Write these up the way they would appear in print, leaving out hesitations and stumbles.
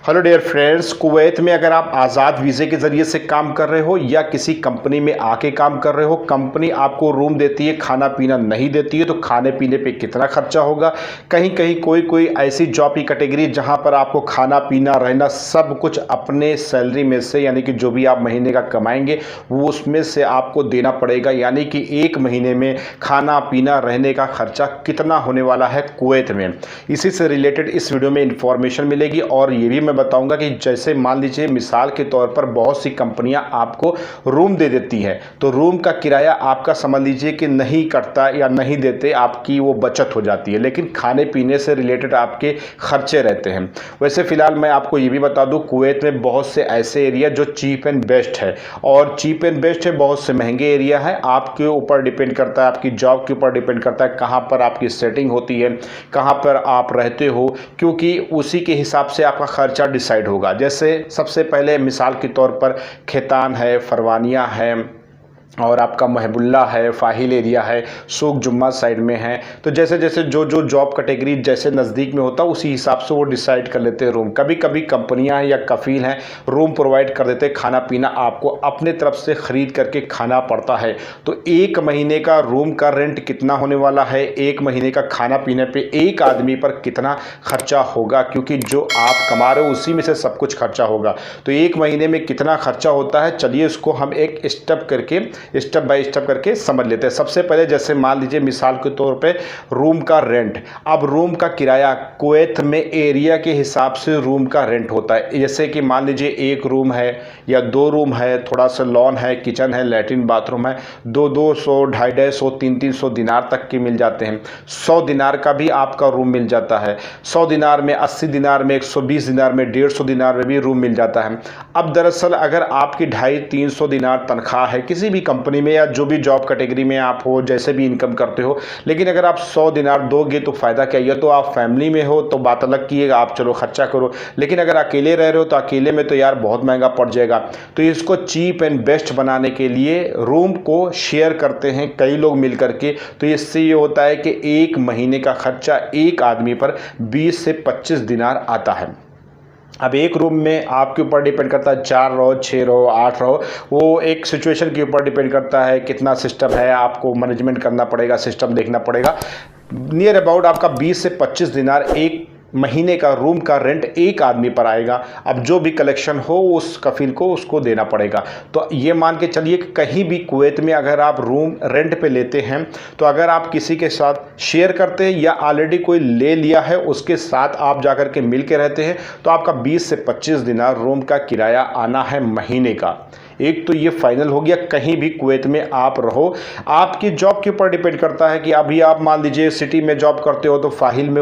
Hello dear friends, Kuwait में अगर आप आज़ाद वीज़े के ज़रिए से काम कर रहे हो या किसी कंपनी में आके काम कर रहे हो, कंपनी आपको रूम देती है, खाना पीना नहीं देती है, तो खाने पीने पे कितना खर्चा होगा। कहीं कहीं कोई ऐसी जॉब की कैटेगरी जहां पर आपको खाना पीना रहना सब कुछ अपने सैलरी में से, यानी कि जो भी आप महीने का कमाएंगे वो उसमें से आपको देना पड़ेगा। यानी कि एक महीने में खाना पीना रहने का खर्चा कितना होने वाला है कुवैत में, इसी से रिलेटेड इस वीडियो में इंफॉर्मेशन मिलेगी। और ये भी मैं बताऊंगा कि जैसे मान लीजिए मिसाल के तौर पर बहुत सी कंपनियां आपको रूम दे देती हैं, तो रूम का किराया आपका समझ लीजिए कि नहीं कटता या नहीं देते, आपकी वो बचत हो जाती है, लेकिन खाने पीने से रिलेटेड आपके खर्चे रहते हैं। वैसे फ़िलहाल मैं आपको ये भी बता दूं, कुवैत में बहुत से ऐसे एरिया जो चीप एंड बेस्ट है, और चीप एंड बेस्ट है, बहुत से महंगे एरिया है। आपके ऊपर डिपेंड करता है, आपकी जॉब के ऊपर डिपेंड करता है कहाँ पर आपकी सेटिंग होती है, कहाँ पर आप रहते हो, क्योंकि उसी के हिसाब से आपका खर्चा डिसाइड होगा। जैसे सबसे पहले मिसाल के तौर पर खेतान है, फरवानिया है, और आपका महबुल्ला है, फाहिल एरिया है, सूक जुम्मा साइड में है। तो जैसे जैसे जो जो जॉब कैटेगरी जैसे नज़दीक में होता है उसी हिसाब से वो डिसाइड कर लेते हैं रूम। कभी कभी कंपनियां हैं या कफ़ील हैं, रूम प्रोवाइड कर देते हैं, खाना पीना आपको अपने तरफ से ख़रीद करके खाना पड़ता है। तो एक महीने का रूम का रेंट कितना होने वाला है, एक महीने का खाना पीने पर एक आदमी पर कितना खर्चा होगा, क्योंकि जो आप कमा रहे हो उसी में से सब कुछ खर्चा होगा। तो एक महीने में कितना खर्चा होता है, चलिए इसको हम एक स्टेप बाय स्टेप करके समझ लेते हैं। सबसे पहले जैसे मान लीजिए मिसाल के तौर पे रूम का रेंट। अब रूम का किराया कुवैत में एरिया के हिसाब से रूम का रेंट होता है। जैसे कि मान लीजिए एक रूम है या दो रूम है, थोड़ा सा लॉन है, किचन है, लैट्रिन बाथरूम है, 200, 250, 300 दिनार तक के मिल जाते हैं। 100 दिनार का भी आपका रूम मिल जाता है। 100 दिनार में, 80 दिनार में, 120 दिनार में, 150 दिनार में भी रूम मिल जाता है। अब दरअसल अगर आपकी 250-300 दिनार तनख्वाह है किसी भी कंपनी में या जो भी जॉब कैटेगरी में आप हो, जैसे भी इनकम करते हो, लेकिन अगर आप 100 दिनार दोगे तो फ़ायदा क्या है। तो आप फैमिली में हो तो बात अलग कीजिएगा, आप चलो खर्चा करो, लेकिन अगर अकेले रह रहे हो तो अकेले में तो यार बहुत महंगा पड़ जाएगा। तो इसको चीप एंड बेस्ट बनाने के लिए रूम को शेयर करते हैं कई लोग मिल करके। तो इससे ये होता है कि एक महीने का खर्चा एक आदमी पर 20 से 25 दिनार आता है। अब एक रूम में आपके ऊपर डिपेंड करता है 4 रहो, 6 रहो, 8 रहो, वो एक सिचुएशन के ऊपर डिपेंड करता है कितना सिस्टम है, आपको मैनेजमेंट करना पड़ेगा, सिस्टम देखना पड़ेगा। नियर अबाउट आपका 20 से 25 दिनार एक महीने का रूम का रेंट एक आदमी पर आएगा। अब जो भी कलेक्शन हो उस कफील को उसको देना पड़ेगा। तो ये मान के चलिए कि कहीं भी कुवैत में अगर आप रूम रेंट पे लेते हैं, तो अगर आप किसी के साथ शेयर करते हैं या ऑलरेडी कोई ले लिया है उसके साथ आप जाकर के मिल के रहते हैं, तो आपका 20 से 25 दिनार रूम का किराया आना है महीने का। एक तो ये फाइनल हो गया कहीं भी कुवैत में आप रहो। आपकी जॉब के ऊपर डिपेंड करता है कि अभी आप मान लीजिए सिटी में जॉब करते हो तो फाहिल में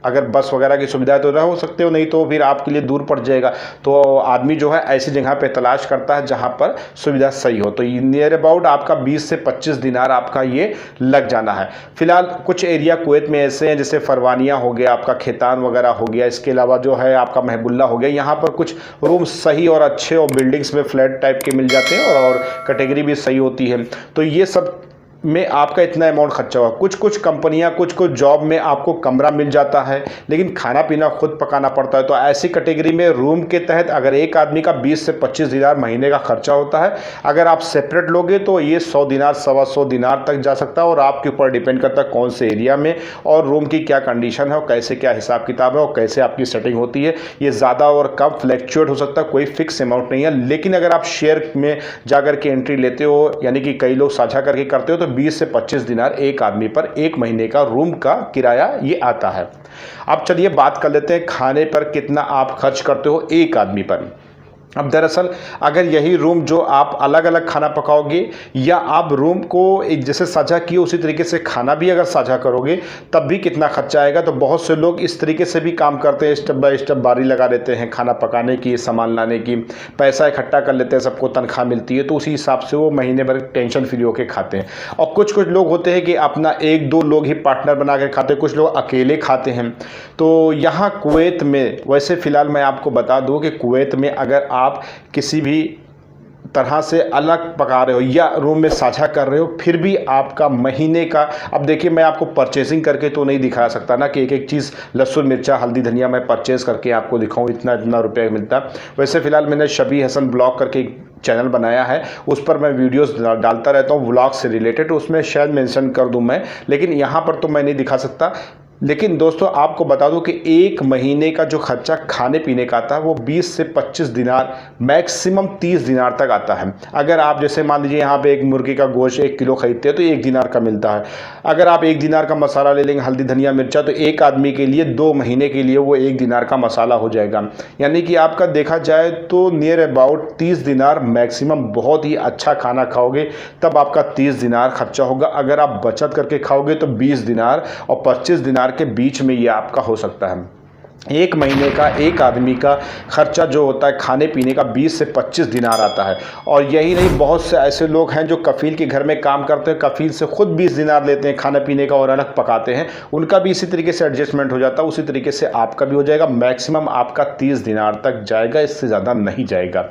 अगर बस वगैरह की सुविधा है तो रह सकते हो, नहीं तो फिर आपके लिए दूर पड़ जाएगा। तो आदमी जो है ऐसी जगह पे तलाश करता है जहां पर सुविधा सही हो। तो नियर अबाउट आपका 20 से 25 दिनार आपका ये लग जाना है। फिलहाल कुछ एरिया कुवैत में ऐसे हैं, जैसे फरवानिया हो गया, आपका खेतान वगैरह हो गया, इसके अलावा जो है आपका महबुल्ला हो गया। यहाँ पर कुछ रूम सही और अच्छे और बिल्डिंग्स में फ्लैट टाइप के मिल जाते हैं और कैटेगरी भी सही होती है। तो ये सब में आपका इतना अमाउंट खर्चा हुआ। कुछ कंपनियां, कुछ जॉब में आपको कमरा मिल जाता है लेकिन खाना पीना खुद पकाना पड़ता है। तो ऐसी कैटेगरी में रूम के तहत अगर एक आदमी का 20 से 25 दिनार महीने का खर्चा होता है। अगर आप सेपरेट लोगे तो ये 100 दिनार, 125 दिनार तक जा सकता है, और आपके ऊपर डिपेंड करता है कौन से एरिया में और रूम की क्या कंडीशन है और कैसे क्या हिसाब किताब है और कैसे आपकी सेटिंग होती है। ये ज़्यादा और कम फ्लैक्चुएट हो सकता है, कोई फिक्स अमाउंट नहीं है। लेकिन अगर आप शेयर में जाकर के एंट्री लेते हो, यानी कि कई लोग साझा करके करते हो, तो 20 से 25 दिनार एक आदमी पर एक महीने का रूम का किराया ये आता है। अब चलिए बात कर लेते हैं खाने पर कितना आप खर्च करते हो एक आदमी पर। अब दरअसल अगर यही रूम जो आप अलग अलग खाना पकाओगे या आप रूम को एक जैसे साझा किए उसी तरीके से खाना भी अगर साझा करोगे तब भी कितना खर्चा आएगा। तो बहुत से लोग इस तरीके से भी काम करते हैं, स्टेप बाय स्टेप बारी लगा देते हैं खाना पकाने की, सामान लाने की, पैसा इकट्ठा कर लेते हैं, सबको तनख्वाह मिलती है तो उसी हिसाब से वो महीने भर टेंशन फ्री होकर खाते हैं। और कुछ लोग होते हैं कि अपना 1-2 लोग ही पार्टनर बना कर खाते हैं, कुछ लोग अकेले खाते हैं। तो यहाँ कुवैत में वैसे फ़िलहाल मैं आपको बता दूँ कि कुवैत में अगर आप किसी भी तरह से अलग पका रहे हो या रूम में साझा कर रहे हो, फिर भी आपका महीने का, अब देखिए मैं आपको परचेसिंग करके तो नहीं दिखा सकता ना कि एक एक चीज़ लहसुन मिर्चा हल्दी धनिया मैं परचेस करके आपको दिखाऊं इतना इतना रुपये मिलता। वैसे फ़िलहाल मैंने शबी हसन ब्लॉग करके एक चैनल बनाया है, उस पर मैं वीडियोस डालता रहता हूँ व्लॉग से रिलेटेड, उसमें शायद मेंशन कर दूँ मैं, लेकिन यहाँ पर तो मैं नहीं दिखा सकता। लेकिन दोस्तों आपको बता दूं कि एक महीने का जो खर्चा खाने पीने का आता है वो 20 से 25 दिनार मैक्सिमम 30 दिनार तक आता है। अगर आप जैसे मान लीजिए यहाँ पे एक मुर्गी का गोश्त 1 किलो खरीदते हैं तो 1 दिनार का मिलता है। अगर आप 1 दिनार का मसाला ले लेंगे हल्दी धनिया मिर्चा, तो एक आदमी के लिए 2 महीने के लिए वो 1 दिनार का मसाला हो जाएगा। यानी कि आपका देखा जाए तो नियर अबाउट 30 दिनार मैक्सिमम, बहुत ही अच्छा खाना खाओगे तब आपका 30 दिनार खर्चा होगा। अगर आप बचत करके खाओगे तो 20 दिनार और 25 दिनार के बीच में ये आपका हो सकता है। एक महीने का एक आदमी का खर्चा जो होता है खाने पीने का 20 से 25 दिनार आता है। और यही नहीं, बहुत से ऐसे लोग हैं जो कफ़ील के घर में काम करते हैं, कफ़ील से खुद 20 दिनार लेते हैं खाने पीने का और अलग पकाते हैं, उनका भी इसी तरीके से एडजस्टमेंट हो जाता है। उसी तरीके से आपका भी हो जाएगा। मैक्सिमम आपका 30 दिनार तक जाएगा, इससे ज़्यादा नहीं जाएगा।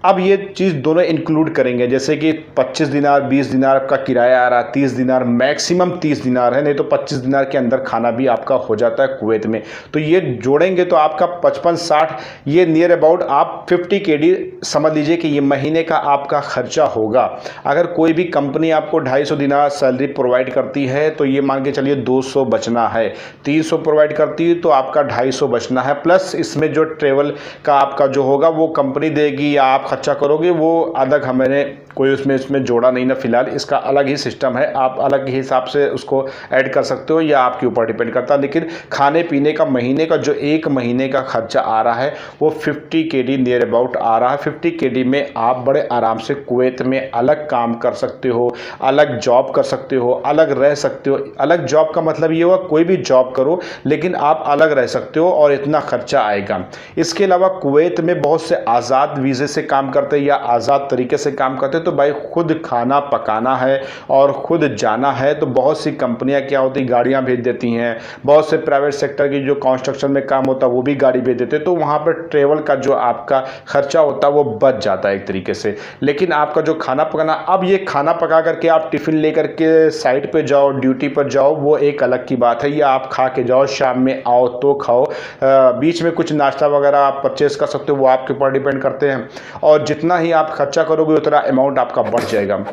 अब ये चीज़ दोनों इंक्लूड करेंगे, जैसे कि 25 दिनार 20 दिनार आपका किराया आ रहा है, 30 दिनार मैक्सिमम 30 दिनार है, नहीं तो 25 दिनार के अंदर खाना भी आपका हो जाता है कुवैत में। तो ये जोड़ेंगे तो आपका 55-60, ये नियर अबाउट आप 50 KD समझ लीजिए कि ये महीने का आपका खर्चा होगा। अगर कोई भी कंपनी आपको 250 दिनार सैलरी प्रोवाइड करती है तो ये मान के चलिए 200 बचना है, 300 प्रोवाइड करती है तो आपका 250 बचना है, प्लस इसमें जो ट्रेवल का आपका जो होगा वो कंपनी देगी या आप खर्चा करोगे, वो अलग हमने कोई उसमें जोड़ा नहीं ना। फिलहाल इसका अलग ही सिस्टम है, आप अलग ही हिसाब से उसको ऐड कर सकते हो या आपके ऊपर डिपेंड करता है। लेकिन खाने पीने का महीने का जो एक महीने का खर्चा आ रहा है वो 50 KD नियर अबाउट आ रहा है। 50 KD में आप बड़े आराम से कुवैत में अलग काम कर सकते हो, अलग जॉब कर सकते हो, अलग रह सकते हो। अलग जॉब का मतलब ये हुआ कोई भी जॉब करो लेकिन आप अलग रह सकते हो और इतना खर्चा आएगा। इसके अलावा कुवैत में बहुत से आज़ाद वीज़े से काम करते हैं या आज़ाद तरीके से काम करते हैं, तो भाई खुद खाना पकाना है और खुद जाना है तो बहुत सी कंपनियां क्या होती गाड़ियां भेज देती हैं। बहुत से प्राइवेट सेक्टर की जो कंस्ट्रक्शन में काम होता है वो भी गाड़ी भेज देते हैं, तो वहां पर ट्रेवल का जो आपका खर्चा होता है वो बच जाता है एक तरीके से। लेकिन आपका जो खाना पकाना, अब ये खाना पका करके आप टिफ़िन लेकर के साइड पे जाओ, ड्यूटी पर जाओ, वो एक अलग की बात है, या आप खा के जाओ, शाम में आओ तो खाओ, बीच में कुछ नाश्ता वगैरह आप परचेस कर सकते हो, वो आपके ऊपर डिपेंड करते हैं। और जितना ही आप खर्चा करोगे उतना अमाउंट आपका बढ़ जाएगा।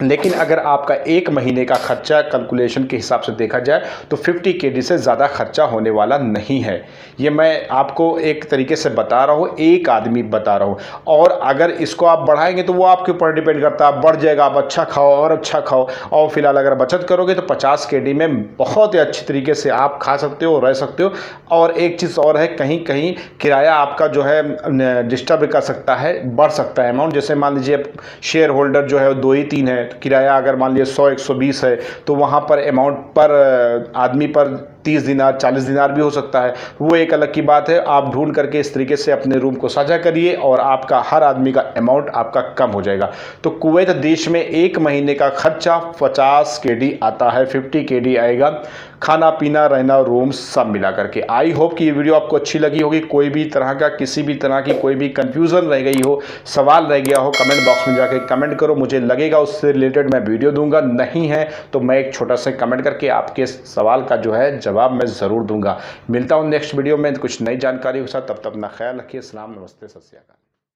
लेकिन अगर आपका एक महीने का खर्चा कैलकुलेशन के हिसाब से देखा जाए तो 50 KD से ज़्यादा खर्चा होने वाला नहीं है। ये मैं आपको एक तरीके से बता रहा हूँ, एक आदमी बता रहा हूँ। और अगर इसको आप बढ़ाएंगे तो वो आपके ऊपर डिपेंड करता है, बढ़ जाएगा, आप अच्छा खाओ और अच्छा खाओ। और फिलहाल अगर बचत करोगे तो 50 KD में बहुत ही अच्छी तरीके से आप खा सकते हो, रह सकते हो। और एक चीज़ और है, कहीं कहीं किराया आपका जो है डिस्टर्ब कर सकता है, बढ़ सकता है अमाउंट। जैसे मान लीजिए शेयर होल्डर जो है 2 ही 3 है, किराया अगर मान लीजिए 100-120 है तो वहाँ पर अमाउंट पर आदमी पर 30 दिनार 40 दिनार भी हो सकता है, वो एक अलग की बात है। आप ढूंढ करके इस तरीके से अपने रूम को साझा करिए और आपका हर आदमी का अमाउंट आपका कम हो जाएगा। तो कुवैत देश में एक महीने का खर्चा 50 KD आता है, 50 KD आएगा, खाना पीना रहना रूम सब मिला करके। आई होप कि ये वीडियो आपको अच्छी लगी होगी। कोई भी तरह का किसी भी तरह की कोई भी कंफ्यूजन रह गई हो, सवाल रह गया हो, कमेंट बॉक्स में जाके कमेंट करो, मुझे लगेगा उससे रिलेटेड मैं वीडियो दूंगा। नहीं है तो मैं एक छोटा सा कमेंट करके आपके सवाल का जो है जवाब मैं ज़रूर दूंगा। मिलता हूँ नेक्स्ट वीडियो में कुछ नई जानकारी के साथ, तब तक अपना ख्याल रखिए। सलाम, नमस्ते, सत श्री अकाल।